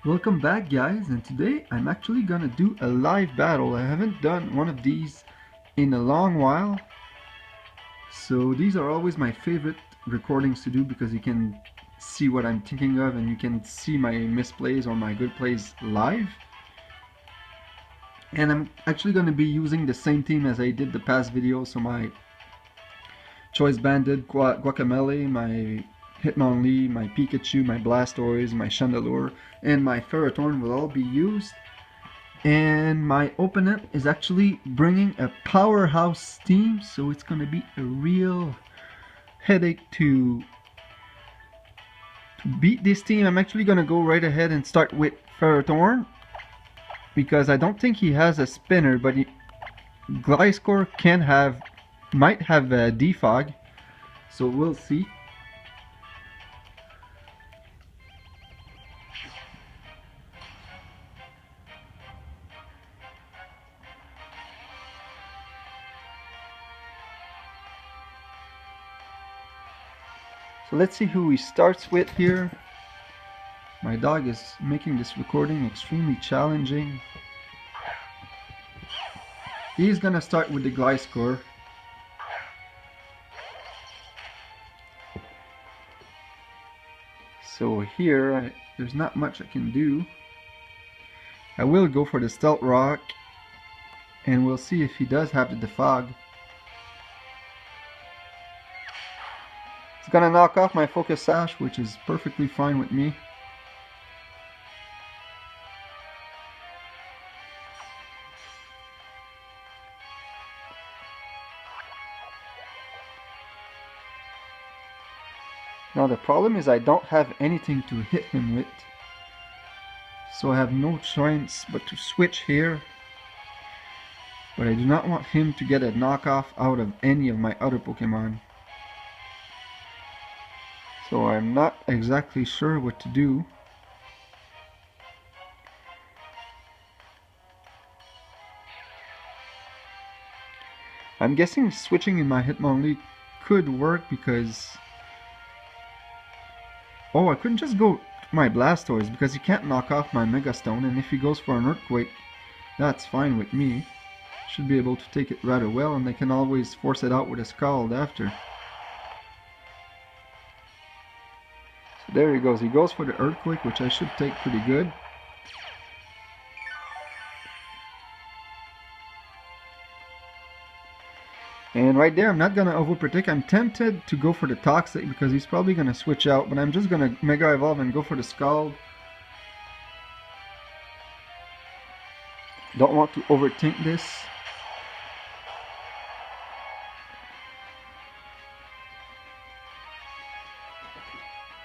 Welcome back guys, and today I'm actually gonna do a live battle. I haven't done one of these in a long while, so these are always my favorite recordings to do because you can see what I'm thinking of and you can see my misplays or my good plays live. And I'm actually gonna be using the same team as I did the past video, so my Choice Bandit, Guacamole, my Hitmonlee, my Pikachu, my Blastoise, my Chandelure, and my Ferrothorn will all be used. And my opponent is actually bringing a powerhouse team, so it's gonna be a real headache to beat this team. I'm actually gonna go right ahead and start with Ferrothorn because I don't think he has a spinner, but Gliscor might have a defog, so we'll see. So let's see who he starts with here. My dog is making this recording extremely challenging. He's gonna start with the Gliscor. So here, there's not much I can do. I will go for the Stealth Rock, and we'll see if he does have the defog. It's gonna knock off my Focus Sash, which is perfectly fine with me. Now the problem is I don't have anything to hit him with, so I have no choice but to switch here. But I do not want him to get a knockoff out of any of my other Pokemon. So I'm not exactly sure what to do. I'm guessing switching in my Hitmonlee could work because... Oh, I couldn't just go to my Blastoise because he can't knock off my Mega Stone, and if he goes for an Earthquake, that's fine with me. Should be able to take it rather well, and I can always force it out with a Scald after. So there he goes. He goes for the Earthquake, which I should take pretty good. And right there, I'm not going to overprotect. I'm tempted to go for the Toxic because he's probably going to switch out, but I'm just going to Mega Evolve and go for the Scald. Don't want to overthink this.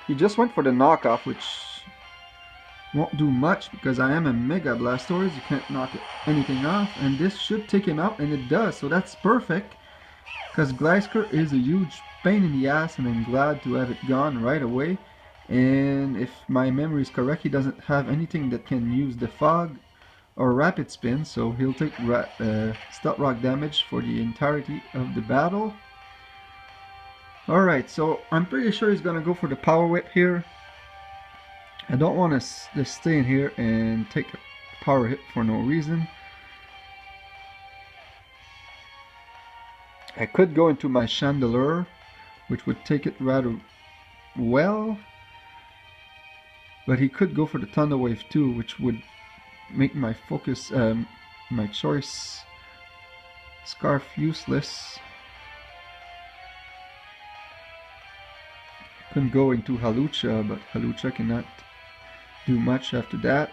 He just went for the knockoff, which won't do much because I am a Mega Blastoise. You can't knock anything off, and this should take him out, and it does, so that's perfect. Because Gliscor is a huge pain in the ass, and I'm glad to have it gone right away. And if my memory is correct, he doesn't have anything that can use the Fog or Rapid Spin, so he'll take Stealth Rock damage for the entirety of the battle. Alright, so I'm pretty sure he's gonna go for the Power Whip here. I don't want to just stay in here and take a power hit for no reason. I could go into my Chandelure, which would take it rather well, but he could go for the Thunder Wave too, which would make my focus, my choice Scarf useless. I couldn't go into Halucha, but Halucha cannot do much after that.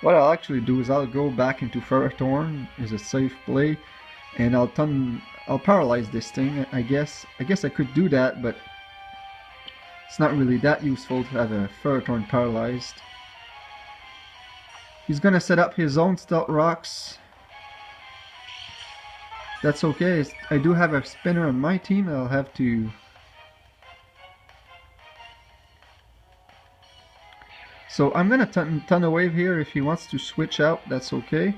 What I'll actually do is I'll go back into Ferrothorn is a safe play, and I'll paralyze this thing. I guess I could do that, but it's not really that useful to have a Ferrothorn paralyzed. He's gonna set up his own Stealth Rocks. That's okay. I do have a spinner on my team. I'll have to... So I'm gonna Thunder Wave here. If he wants to switch out, that's okay.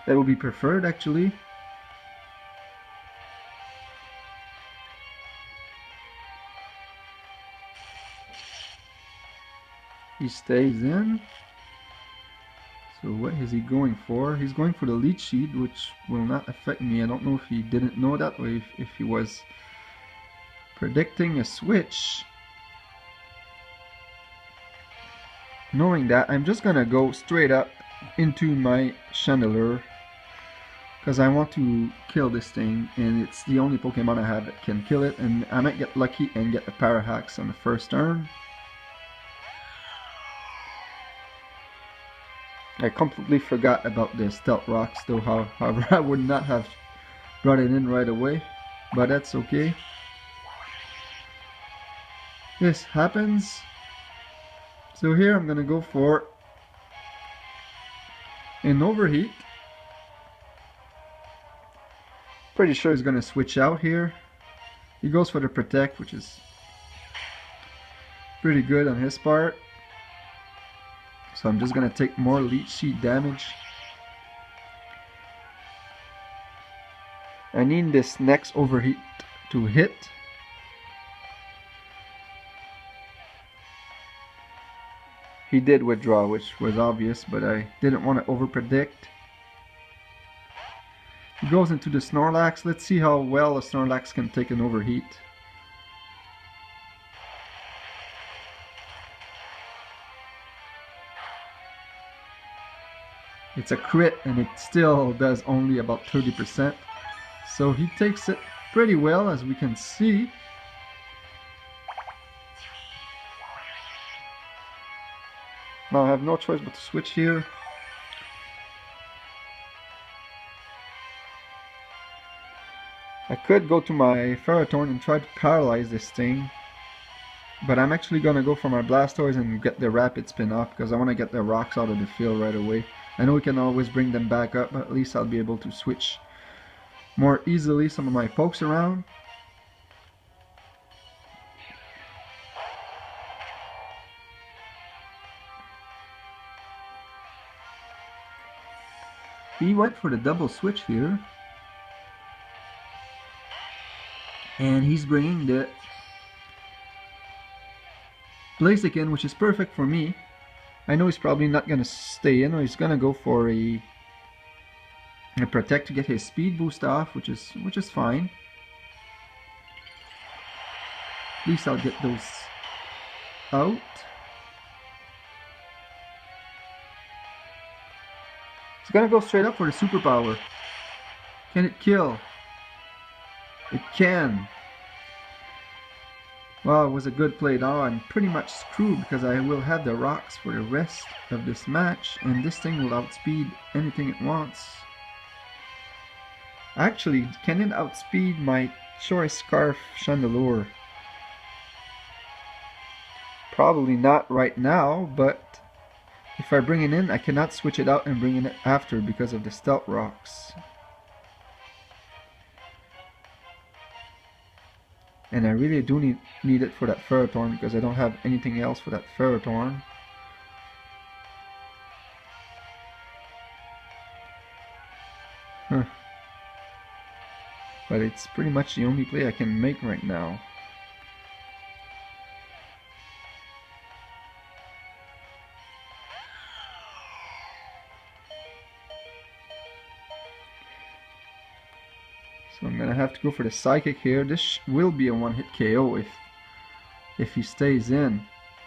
That would be preferred actually. He stays in. So what is he going for? He's going for the lead sheet, which will not affect me. I don't know if he didn't know that, or if he was predicting a switch. Knowing that, I'm just gonna go straight up into my Chandelier, because I want to kill this thing, and it's the only Pokemon I have that can kill it, and I might get lucky and get a Parahax on the first turn. I completely forgot about the Stealth Rocks though, however I would not have brought it in right away, but that's okay. This happens. So here I'm gonna go for an Overheat. Pretty sure he's gonna switch out here. He goes for the Protect, which is pretty good on his part. So I'm just gonna take more lead sheet damage. I need this next Overheat to hit. He did withdraw, which was obvious, but I didn't want to over-predict. He goes into the Snorlax. Let's see how well a Snorlax can take an Overheat. It's a crit, and it still does only about 30%. So he takes it pretty well, as we can see. Now I have no choice but to switch here. I could go to my Ferrothorn and try to paralyze this thing, but I'm actually gonna go for my Blastoise and get the Rapid Spin off, because I want to get the rocks out of the field right away. I know we can always bring them back up, but at least I'll be able to switch more easily some of my pokes around. He went for the double switch here, and he's bringing the Blaziken, which is perfect for me. I know he's probably not going to stay in, or he's going to go for a Protect to get his speed boost off, which is fine. At least I'll get those out. He's going to go straight up for the superpower. Can it kill? It can. Well, it was a good play. Now I'm pretty much screwed, because I will have the rocks for the rest of this match, and this thing will outspeed anything it wants. Actually, can it outspeed my Choice Scarf Chandelure? Probably not right now, but if I bring it in, I cannot switch it out and bring it after because of the Stealth Rocks. And I really do need it for that Ferrothorn, because I don't have anything else for that Ferrothorn. Huh. But it's pretty much the only play I can make right now. So I'm gonna have to go for the Psychic here. This will be a one-hit KO if he stays in.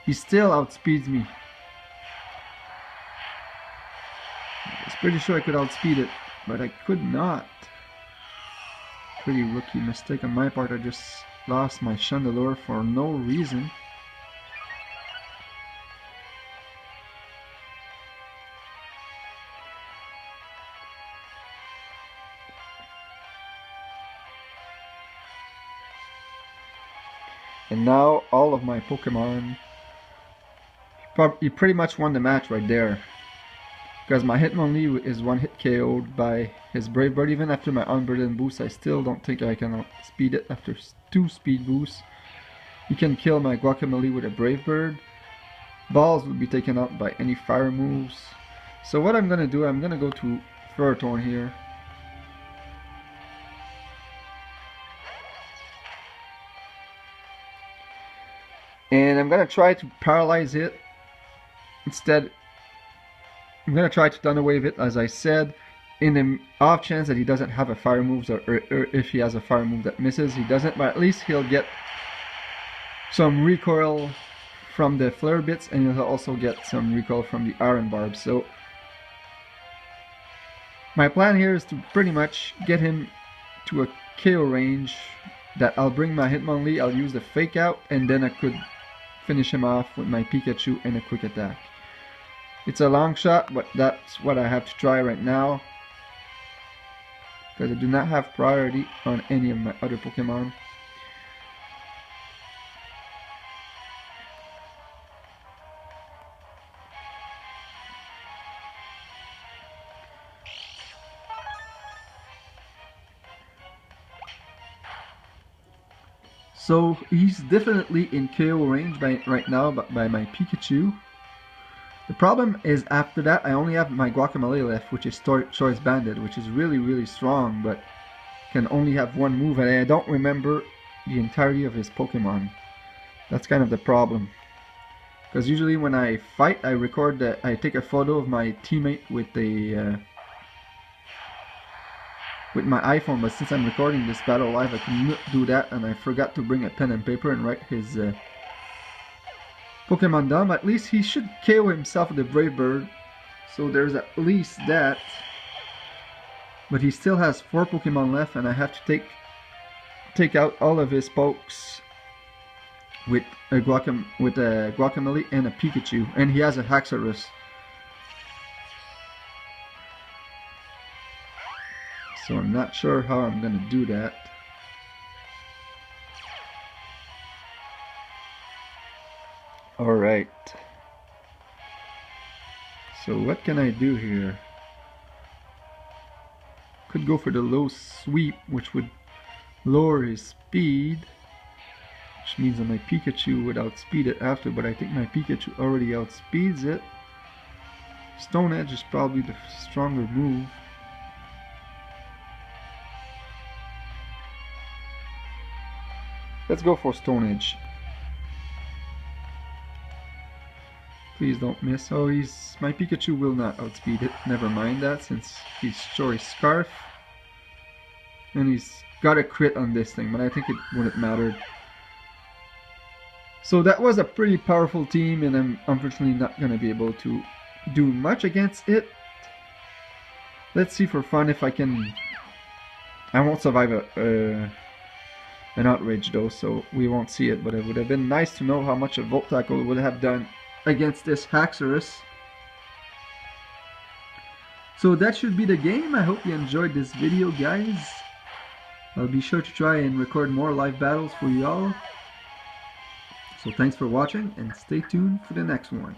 He still outspeeds me. I was pretty sure I could outspeed it, but I could not. Pretty rookie mistake on my part. I just lost my Chandelure for no reason. And now all of my Pokemon, he pretty much won the match right there. Because my Hitmonlee is one hit KO'd by his Brave Bird. Even after my Unburdened boost, I still don't think I can outspeed it after 2 speed boosts. He can kill my Guacamole with a Brave Bird. Balls will be taken out by any fire moves. So what I'm gonna do, I'm gonna go to Ferrothorn here. And I'm gonna try to paralyze it Instead, I'm going to try to Thunder Wave it, as I said. In the off chance that he doesn't have a fire move, or if he has a fire move that misses, he doesn't, but at least he'll get some recoil from the flare bits, and he'll also get some recoil from the iron barbs. So my plan here is to pretty much get him to a KO range that I'll bring my Hitmonlee, I'll use the fake out, and then I could finish him off with my Pikachu and a quick attack. It's a long shot, but that's what I have to try right now, because I do not have priority on any of my other Pokemon. So he's definitely in KO range right now by my Pikachu. The problem is after that I only have my Guacamole left, which is Choice Banded, which is really strong, but can only have one move, and I don't remember the entirety of his Pokemon. That's kind of the problem. Because usually when I fight, I take a photo of my teammate with the with my iPhone, but since I'm recording this battle live, I cannot do that, and I forgot to bring a pen and paper and write his Pokemon down. At least he should KO himself with the Brave Bird, so there's at least that. But he still has 4 Pokemon left, and I have to take out all of his pokes with a Guacamole and a Pikachu, and he has a Haxorus. So I'm not sure how I'm going to do that. Alright. So what can I do here? Could go for the low sweep, which would lower his speed, which means that my Pikachu would outspeed it after, but I think my Pikachu already outspeeds it. Stone Edge is probably the stronger move. Let's go for Stone Edge. Please don't miss. Oh, my Pikachu will not outspeed it. Never mind that, since he's Choice Scarf. And he's got a crit on this thing, but I think it wouldn't matter. So that was a pretty powerful team, and I'm unfortunately not going to be able to do much against it. Let's see for fun if I can... I won't survive an outrage though, so we won't see it, but it would have been nice to know how much a Volt Tackle would have done against this Haxorus. So that should be the game. I hope you enjoyed this video, guys. I'll be sure to try and record more live battles for y'all. So thanks for watching, and stay tuned for the next one.